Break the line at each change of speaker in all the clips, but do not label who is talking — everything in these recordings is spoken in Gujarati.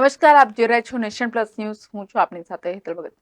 નમસ્કાર, આપ જોઈ રહ્યા છો નેશન પ્લસ ન્યૂઝ. હું છું આપની સાથે હેતલ ભગત.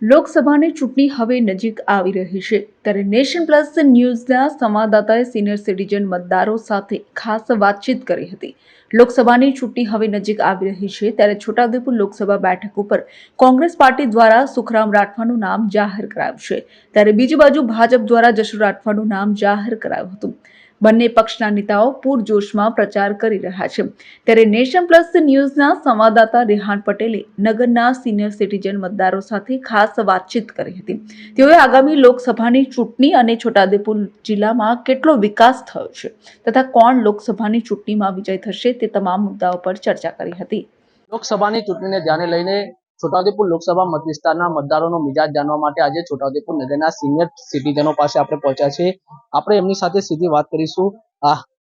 લોકસભાની ચૂંટણી હવે નજીક આવી રહી છે ત્યારે નેશન પ્લસ ન્યૂઝના સંવાદદાતાએ સિનિયર સિટીઝન મતદારો સાથે ખાસ વાતચીત કરી હતી. લોકસભાની ચૂંટણી હવે નજીક આવી રહી છે ત્યારે છોટાઉદેપુર લોકસભા બેઠક ઉપર કોંગ્રેસ પાર્ટી દ્વારા સુખરામ રાઠવાનું નામ જાહેર કરાયું છે, ત્યારે બીજી બાજુ ભાજપ દ્વારા જશુ રાઠવાનું નામ જાહેર કરાયું હતું. બંને પક્ષના નેતાઓ પૂરજોશમાં પ્રચાર કરી રહ્યા છે ત્યારે નેશન પ્લસ ન્યૂઝના સંવાદદાતા રેહાન પટેલે નગરના સિનિયર સિટીઝન મતદારો સાથે ખાસ વાતચીત કરી હતી. તેઓએ આગામી લોકસભાની ચૂંટણી અને છોટાઉદેપુર જિલ્લામાં કેટલો વિકાસ થયો છે તથા કોણ લોકસભાની ચૂંટણીમાં વિજય થશે તે તમામ મુદ્દાઓ પર ચર્ચા કરી હતી.
લોકસભાની ચૂંટણીને ધ્યાને લઈને છોટાઉદેપુર લોકસભા મત વિસ્તારના મતદારોનો મિજાજ જાણવા માટે આજે છોટાઉદેપુર નગરના સિનિયર સિટીઝનો પાસે આપણે પહોંચ્યા છે. આપણે એમની સાથે સીધી વાત કરીશું.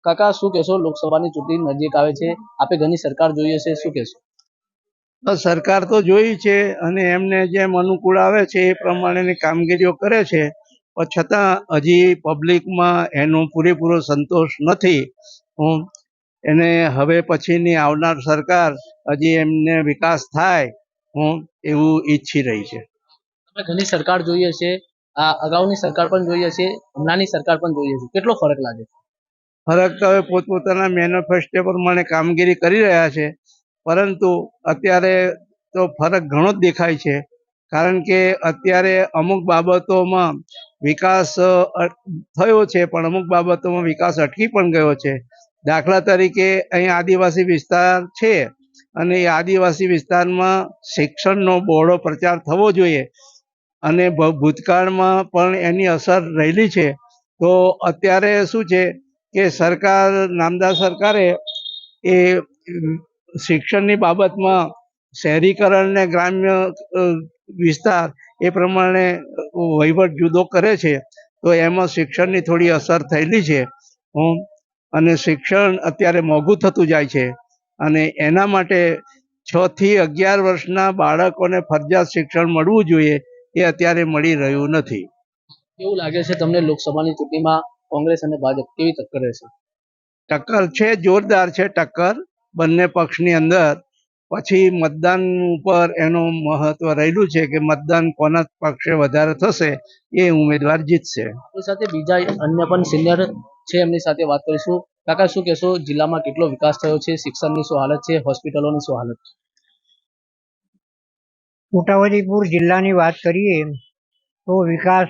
કાકા, શું કહેશો? લોકસભાની ચૂંટણી નજીક આવે છે, આપે ઘણી સરકાર જોઈએ છે, શું કહેશો?
સરકાર તો જોઈ છે અને એમને જેમ અનુકૂળ આવે છે એ પ્રમાણેની કામગીરીઓ કરે છે, પણ છતાં હજી પબ્લિકમાં એનો પૂરેપૂરો સંતોષ નથી. એને હવે પછીની આવનાર સરકાર હજી એમને વિકાસ થાય એવું ઈચ્છી રહી છે.
આપણે ઘણી સરકાર જોઈએ છે, આ અગાઉની સરકાર પણ જોઈએ છે, હમણાંની સરકાર પણ જોઈએ છે, કેટલો ફરક લાગે?
ફરક તો હવે પોતપોતાના મેનિફેસ્ટો પ્રમાણે કામગીરી કરી રહ્યા છે, પરંતુ અત્યારે તો ફરક ઘણો જ દેખાય છે. કારણ કે અત્યારે અમુક બાબતોમાં વિકાસ થયો છે પણ અમુક બાબતોમાં વિકાસ અટકી પણ ગયો છે. દાખલા તરીકે અહીં આદિવાસી વિસ્તાર છે અને એ આદિવાસી વિસ્તારમાં શિક્ષણનો બહોળો પ્રચાર થવો જોઈએ અને ભૂતકાળમાં પણ એની અસર રહેલી છે. તો અત્યારે શું છે કે સરકાર, નામદાર સરકારે એ શિક્ષણની બાબતમાં શહેરીકરણ ને ગ્રામ્ય વિસ્તાર એ પ્રમાણે વહીવટ જુદો કરે છે, તો એમાં શિક્ષણની થોડી અસર થયેલી છે. અને શિક્ષણ અત્યારે મોંઘું થતું જાય છે અને એના માટે 6 થી 11 વર્ષના બાળકોને ફરજિયાત શિક્ષણ મળવું જોઈએ, એ અત્યારે મળી રહ્યું નથી.
કેવું લાગે છે તમને લોકસભાની ચૂંટણીમાં કોંગ્રેસ અને ભાજપ કેવી ટક્કર રહેશે?
ટક્કર છે, જોરદાર છે ટક્કર બંને પક્ષની અંદર. પછી મતદાન ઉપર એનું મહત્વ રહેલું છે કે મતદાન કોના પક્ષે વધારે થશે એ ઉમેદવાર જીતશે.
આપણી સાથે બીજા અન્ય પણ સિનિયર છે, એમની સાથે વાત કરીશું. કાકા, શું કહેશો? જિલ્લામાં કેટલો વિકાસ થયો છે? શિક્ષણની શું હાલત છે? હોસ્પિટલોની શું હાલત છે?
છોટાઉદેપુર જિલ્લાની વાત કરીએ તો વિકાસ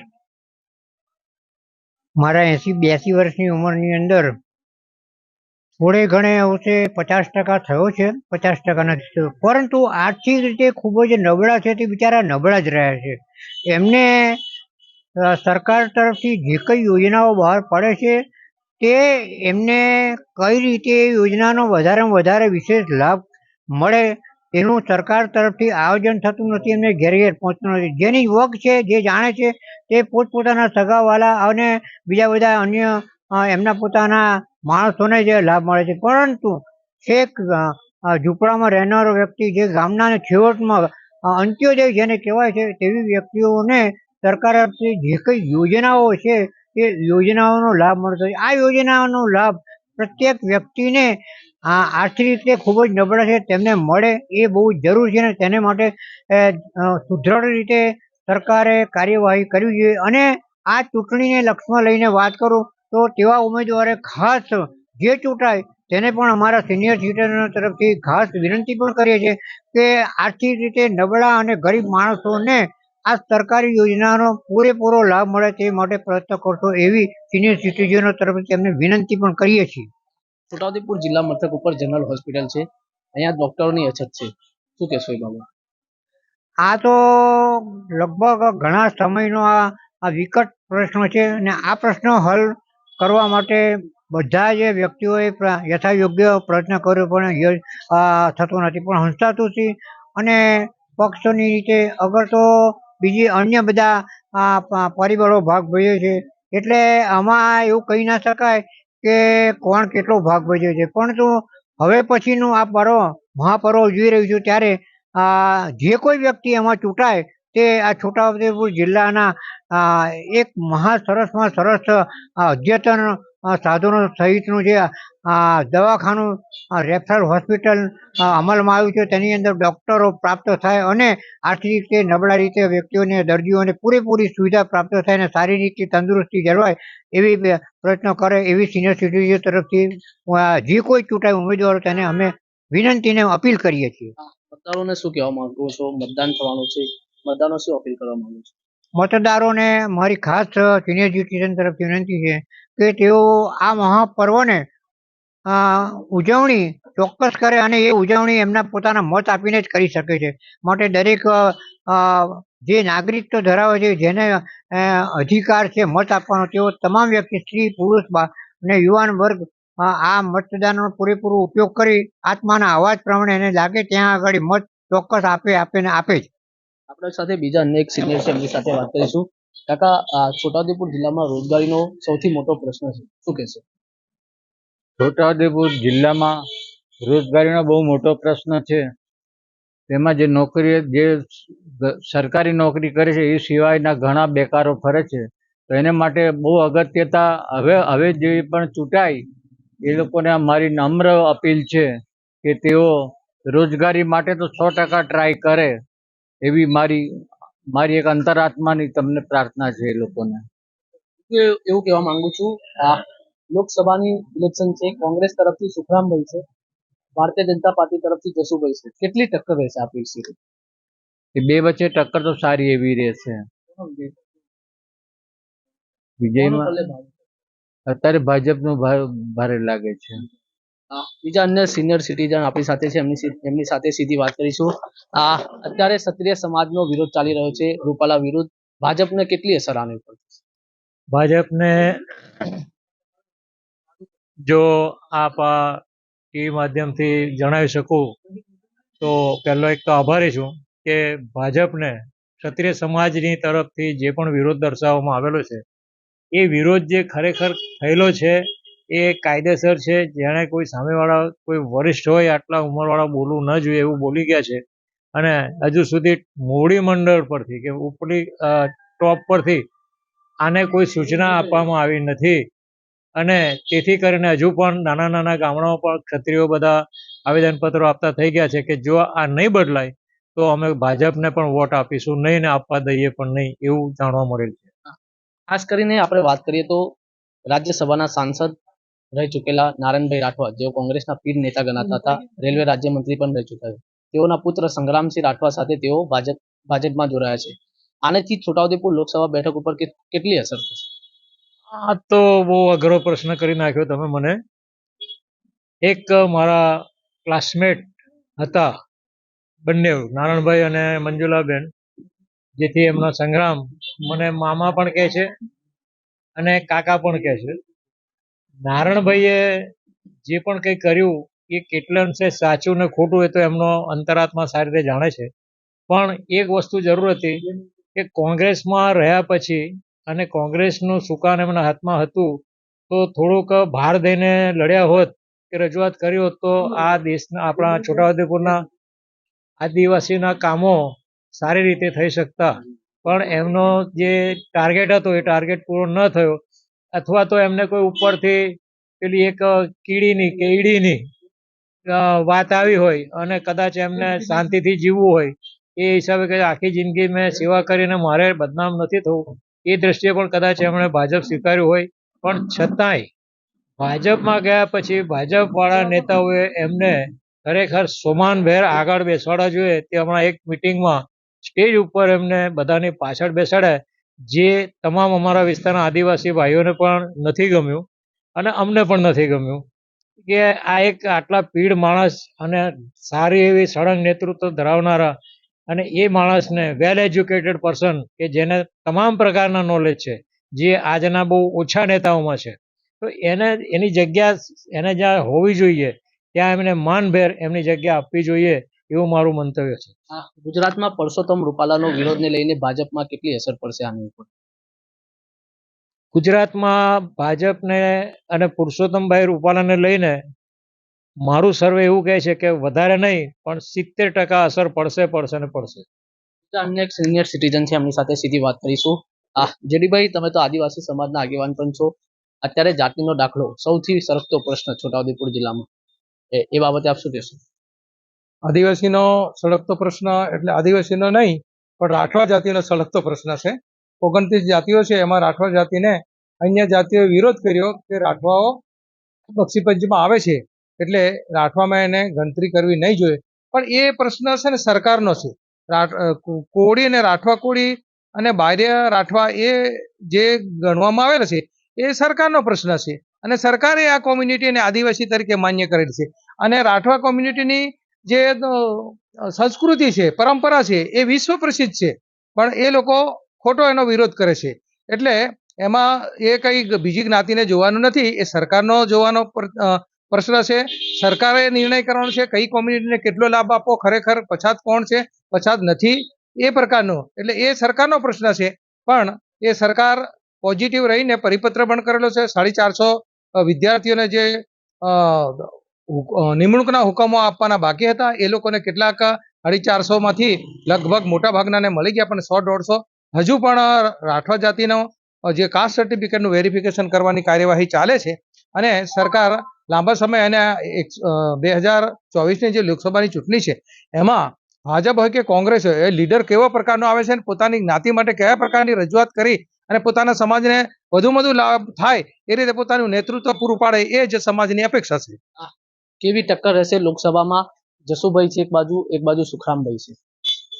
મારા 82 વર્ષની ઉંમરની અંદર થોડે ઘણે અંશે 50% થયો છે, 50% નથી થયો, પરંતુ આર્થિક રીતે ખૂબ જ નબળા છે. તે બિચારા નબળા જ રહ્યા છે. એમને સરકાર તરફથી જે કંઈ યોજનાઓ બહાર પડે છે તે એમને કઈ રીતે યોજનાનો વધારેમાં વધારે વિશેષ લાભ મળે એનું સરકાર તરફથી આયોજન થતું નથી, એમને ઘેર ઘેર પહોંચતું નથી. જેની વગ છે, જે જાણે છે તે પોતપોતાના સગાવાલા અને બીજા બધા અન્ય એમના પોતાના માણસોને જે લાભ મળે છે, પરંતુ છેક ઝૂંપડામાં રહેનારો વ્યક્તિ, જે ગામના છેવટમાં અંત્યોદય જેને કહેવાય છે, તેવી વ્યક્તિઓને સરકાર તરફથી જે કંઈ યોજનાઓ છે એ યોજનાઓનો લાભ મળતો હોય. આ યોજનાઓનો લાભ પ્રત્યેક વ્યક્તિને આર્થિક રીતે ખૂબ જ નબળા છે તેમને મળે એ બહુ જરૂર છે, અને તેને માટે સુદૃઢ રીતે સરકારે કાર્યવાહી કરવી જોઈએ. અને આ ચૂંટણીને લક્ષમાં લઈને વાત કરું તો તેવા ઉમેદવારે ખાસ જે ચૂંટાય તેને પણ અમારા સિનિયર સિટીઝનો તરફથી ખાસ વિનંતી પણ કરીએ છીએ કે આર્થિક રીતે નબળા અને ગરીબ માણસોને આ સરકારી યોજનાનો પૂરેપૂરો લાભ મળે તે માટે પ્રયત્ન કરશો એવી સિનિયર સિટીઝનો તરફથી એમને વિનંતી પણ કરીએ છીએ.
છોટાઉદેપુર જિલ્લા મથક ઉપર જનરલ હોસ્પિટલ છે, અહીંયા ડોક્ટરોની અછત છે, શું કહેશો એ બાબત?
આ તો લગભગ ઘણા સમયનો આ વિકટ પ્રશ્ન છે અને આ પ્રશ્ન હલ કરવા માટે બધા જ વ્યક્તિઓએ યથાયોગ્ય પ્રયત્ન કર્યો પણ થતો નથી, પણ હંસાતું નથી. અને પક્ષોની રીતે અગર તો બીજી અન્ય બધા પરિબળો ભાગ ભજવે છે, એટલે આમાં એવું કહી ના શકાય કે કોણ કેટલો ભાગ ભજવે છે. પરંતુ હવે પછીનું આ મહાપર્વ ઉજવી રહ્યું છું ત્યારે જે કોઈ વ્યક્તિ એમાં ચૂંટાય તે આ છોટાઉદેપુર જિલ્લાના એક સરસ અદ્યતન સાધનો સહિતનું જે દવાખાનું રેફરલ હોસ્પિટલ અમલમાં આવ્યું છે તેની અંદર ડૉક્ટરો પ્રાપ્ત થાય અને આર્થિક રીતે નબળા રીતે વ્યક્તિઓને દર્દીઓને પૂરેપૂરી સુવિધા પ્રાપ્ત થાય અને સારી રીતે તંદુરસ્તી જળવાય એવી પ્રયત્નો કરે એવી સિનિયર સિટીઝન તરફથી જે કોઈ ચૂંટાય ઉમેદવારો તેને અમે વિનંતીને અપીલ કરીએ છીએ.
મતદારોને શું કહેવા માંગો છો? મતદાન થવાનું છે, મતદારો શું અપીલ કરવા માંગો છો?
મતદારોને મારી ખાસ સિનિયર સિટીઝન તરફથી વિનંતી છે કે તેઓ આ મહાપર્વને ઉજવણી ચોક્કસ કરે અને એ ઉજવણી એમના પોતાના મત આપીને જ કરી શકે છે. માટે દરેક જે નાગરિકત્વ ધરાવે છે જેને અધિકાર છે મત આપવાનો તેઓ તમામ વ્યક્તિ સ્ત્રી પુરુષ અને યુવાન વર્ગ આ મતદાનનો પૂરેપૂરો ઉપયોગ કરી આત્માના અવાજ પ્રમાણે એને લાગે ત્યાં આગળ મત ચોક્કસ આપે જ.
આપણા સાથે બીજા અન્ય એક સિનિયર છે, એમની સાથે વાત કરીશું. કાકા, છોટાઉદેપુર જિલ્લામાં રોજગારીનો સૌથી મોટો પ્રશ્ન છે, શું કહેશો?
છોટાઉદેપુર જિલ્લામાં રોજગારીનો બહુ મોટો પ્રશ્ન છે. તેમાં જે સરકારી નોકરી કરે છે એ સિવાયના ઘણા બેકારો ફરે છે. તો એને માટે બહુ અગત્યતા હવે જે પણ ચૂંટાય એ લોકોને મારી નમ્ર અપીલ છે કે તેઓ રોજગારી માટે તો 100% ટ્રાય કરે એવી મારી એક અંતરાત્માની તમને પ્રાર્થના છે એ લોકોને.
એવું કહેવા માંગુ છું, આ લોકસભાની ઇલેક્શન છે, કોંગ્રેસ તરફથી સુખરામભાઈ છે, ભારતીય જનતા પાર્ટી તરફથી જસુભાઈ છે. કેટલી ટક્કર રહેશે આપી છે?
એ બે વચ્ચે ટક્કર તો સારી એવી રહેશે. વિજયમાં અત્યારે ભાજપનું ભારે લાગે છે.
બીજા અન્ય સિનિયર સિટીઝન આપણી સાથે છે, એમની સાથે સીધી વાત કરીશું. અત્યારે ક્ષત્રિય સમાજનો વિરોધ ચાલી રહ્યો છે, રૂપાલા વિરુદ્ધ. ભાજપને કેટલી અસર આની ઉપર?
ભાજપને જો આપ ટીવી માધ્યમથી જણાવી શકું તો પહેલો એક તો આભારી છું કે ભાજપને ક્ષત્રિય સમાજની તરફથી જે પણ વિરોધ દર્શાવવામાં આવેલો છે એ વિરોધ જે ખરેખર થયેલો છે એ કાયદેસર છે. જેણે કોઈ સામેવાળા કોઈ વરિષ્ઠ હોય આટલા ઉંમરવાળા બોલવું ન જોઈએ એવું બોલી ગયા છે અને હજુ સુધી મોવડી મંડળ પરથી કે ઉપરી ટોપ પરથી આને કોઈ સૂચના આપવામાં આવી નથી અને તેથી કરીને હજુ પણ નાના નાના ગામડાઓ પણ ક્ષત્રિયો બધા આવેદનપત્રો આપતા થઈ ગયા છે કે જો આ નહીં બદલાય તો અમે ભાજપને પણ વોટ આપીશું નહીં ને આપવા દઈએ પણ નહીં એવું જાણવા મળેલ છે.
ખાસ કરીને આપણે વાત કરીએ તો રાજ્યસભાના સાંસદ રહી ચૂકેલા નારાયણભાઈ રાઠવા, જેઓ કોંગ્રેસના પીઢ નેતા ગણાતા હતા, રેલવે રાજ્યમંત્રી પણ રહી ચૂક્યા છે. તેઓના પુત્ર સંગ્રામસિંહ રાઠવા સાથે તેઓ ભાજપમાં જોડાયા છે. આનેથી છોટાઉદેપુર લોકસભા બેઠક ઉપર કેટલી અસર થશે?
આ તો બહુ અઘરો પ્રશ્ન કરી નાખ્યો તમે મને. એક મારા ક્લાસમેટ હતા બંને, નારાયણભાઈ અને મંજુલાબેન, જેથી એમનો સંગ્રામ મને મામા પણ કહે છે અને કાકા પણ કહે છે. નારાયણભાઈએ જે પણ કંઈ કર્યું એ કેટલા અંશે સાચું ને ખોટું એ તો એમનો અંતરાત્મા સારી રીતે જાણે છે. પણ એક વસ્તુ જરૂર હતી કે કોંગ્રેસમાં રહ્યા પછી અને કોંગ્રેસનું સુકાન એમના હાથમાં હતું તો થોડુંક ભાર દઈને લડ્યા હોત કે રજૂઆત કરી હોત તો આ દેશના આપણા છોટાઉદેપુરના આદિવાસીના કામો સારી રીતે થઈ શકતા. પણ એમનો જે ટાર્ગેટ હતો એ ટાર્ગેટ પૂરો ન થયો, અથવા તો એમને કોઈ ઉપરથી પેલી એક કીડીની કે ઈડીની વાત આવી હોય અને કદાચ એમને શાંતિથી જીવવું હોય એ હિસાબે કે આખી જિંદગી મેં સેવા કરીને મારે બદનામ નથી થવું એ દ્રષ્ટિએ પણ કદાચ એમણે ભાજપ સ્વીકાર્યું હોય. પણ છતાંય ભાજપમાં ગયા પછી ભાજપવાળા નેતાઓએ એમને ખરેખર સોમાનભેર આગળ બેસાડવા જોઈએ. તે હમણાં એક મિટિંગમાં સ્ટેજ ઉપર એમને બધાની પાછળ બેસાડ્યા, જે તમામ અમારા વિસ્તારના આદિવાસી ભાઈઓને પણ નથી ગમ્યું અને અમને પણ નથી ગમ્યું કે આ એક આટલા પીઢ માણસ અને સારી એવી સળંગ નેતૃત્વ ધરાવનારા અને એ માણસને વેલ એજ્યુકેટેડ પર્સન કે જેને તમામ પ્રકારના નોલેજ છે, જે આજના બહુ ઓછા નેતાઓમાં છે, તો એની જગ્યા એને જ્યાં હોવી જોઈએ ત્યાં એમને માનભેર એમની જગ્યા આપવી જોઈએ એવું મારું મંતવ્ય છે.
ગુજરાતમાં પરસોત્તમ રૂપાલાનો વિરોધને લઈને ભાજપમાં કેટલી અસર પડશે આની ઉપર?
ગુજરાતમાં ભાજપને અને પુરુષોત્તમભાઈ રૂપાલાને લઈને મારું સર્વે એવું કહે છે કે વધારે નહીં પણ 70% અસર પડશે ને પડશે.
અન્ય એક સિનિયર સિટીઝન છે, એમની સાથે સીધી વાત કરીશું. જેડીભાઈ, તમે તો આદિવાસી સમાજના આગેવાન પણ છો. અત્યારે જાતિનો દાખલો સૌથી સરકતો પ્રશ્ન છોટાઉદેપુર જિલ્લામાં, એ બાબતે આપ શું કહેશો?
આદિવાસીનો સળગતો પ્રશ્ન એટલે આદિવાસીનો નહીં પણ રાઠવા જાતિનો સળગતો પ્રશ્ન છે. 29 જાતિઓ છે, એમાં રાઠવા જાતિને અન્ય જાતિઓએ વિરોધ કર્યો કે રાઠવાઓ બક્ષીપંચમાં આવે છે એટલે રાઠવામાં એને ગણતરી કરવી નહીં જોઈએ. પણ એ પ્રશ્ન છે ને સરકારનો છે. કોળી અને રાઠવા કોળી અને બાર્ય રાઠવા એ જે ગણવામાં આવેલા છે એ સરકારનો પ્રશ્ન છે અને સરકારે આ કોમ્યુનિટીને આદિવાસી તરીકે માન્ય કરેલ છે. અને રાઠવા કોમ્યુનિટીની જે સંસ્કૃતિ છે, પરંપરા છે, એ વિશ્વ પ્રસિદ્ધ છે, પણ એ લોકો ખોટો એનો વિરોધ કરે છે. એટલે એમાં એ કંઈ બીજી જ્ઞાતિને જોવાનું નથી, એ સરકારનો જોવાનો પ્રશ્ન છે. સરકારે નિર્ણય કરવાનો છે કઈ કોમ્યુનિટીને કેટલો લાભ આપવો, ખરેખર પછાત કોણ છે, પછાત નથી, એ પ્રકારનો. એટલે એ સરકારનો પ્રશ્ન છે. પણ એ સરકાર પોઝિટિવ રહીને પરિપત્ર પણ કરેલો છે. 450 વિદ્યાર્થીઓને જે નિમણૂકના હુકમો આપવાના બાકી હતા એ લોકોને કેટલાક 450 માંથી લગભગ મોટા ભાગનાને મળી ગયા, પણ 100-150 હજુ પણ રાઠવા જાતિનો જે કાસ્ટ સર્ટિફિકેટનું વેરિફિકેશન કરવાની કાર્યવાહી ચાલે છે. અને સરકાર લાંબા સમય અને 2024ની જે લોકસભાની ચૂંટણી છે એમાં ભાજપ હોય કે કોંગ્રેસ હોય, એ લીડર કેવા પ્રકારનો આવે છે અને પોતાની જ્ઞાતિ માટે કયા પ્રકારની રજૂઆત કરી અને પોતાના સમાજને વધુમાં વધુ લાભ થાય એ રીતે પોતાનું નેતૃત્વ પૂરું પાડે, એ જ સમાજની અપેક્ષા છે.
કેવી ટક્કર રહેશે લોકસભામાં? જસુભાઈ છે એક બાજુ સુખરામભાઈ છે.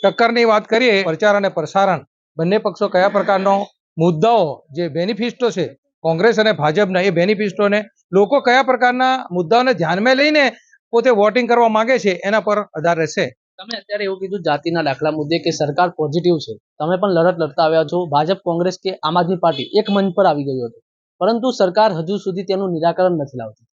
ટક્કરની વાત કરીએ, પ્રચાર અને પ્રસારણ બંને પક્ષો કયા પ્રકારનો મુદ્દાઓ જે બેનિફિસ્ટો છે કોંગ્રેસ અને ભાજપના, એ બેનિફિસ્ટોને લોકો કયા પ્રકારના મુદ્દાઓને ધ્યાનમાં લઈને પોતે વોટિંગ કરવા માંગે છે એના પર આધાર રહેશે.
તમે અત્યારે એવું કીધું જાતિના દાખલા મુદ્દે કે સરકાર પોઝિટિવ છે, તમે પણ લડત લડતા આવ્યા છો. ભાજપ, કોંગ્રેસ કે આમ આદમી પાર્ટી એક મંચ પર આવી ગયું હતું, પરંતુ સરકાર હજુ સુધી તેનું નિરાકરણ નથી લાવતી.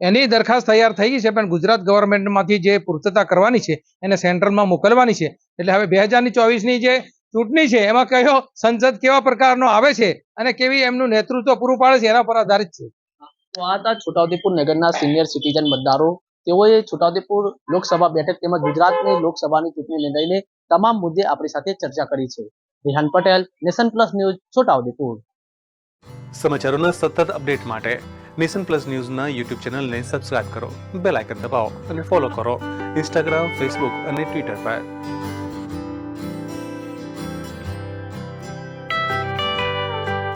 એની દરખાસ્ત તૈયાર થઈ ગઈ છે, પણ ગુજરાત ગવર્મેન્ટમાંથી જે પૂર્તતા કરવાની છે એને સેન્ટ્રલમાં મોકલવાની છે. એટલે હવે 2024ની જે ચૂંટણી છે એમાં કયો સંસદ કેવા પ્રકારનો આવે છે અને કેવી એમનું નેતૃત્વ પૂરું પાડે છે એના પર આધારિત છે.
તો આ હતા છોટાઉદેપુર નગરના સિનિયર સિટીઝન મતદારો. તેઓએ છોટાઉદેપુર લોકસભા બેઠક તેમજ ગુજરાતની લોકસભાની ચૂંટણીને લઈને તમામ મુદ્દે આપણી સાથે ચર્ચા કરી છે. Rehan Patel, Nation Plus News, Chhotaudepur.
સમાચારોના સતત અપડેટ માટે નેશન પ્લસ ન્યૂઝના યુટ્યુબ ચેનલને સબસ્ક્રાઇબ કરો, બેલ આઇકન દબાવો અને ફોલો કરો ઇન્સ્ટાગ્રામ, ફેસબુક અને ટ્વિટર પર.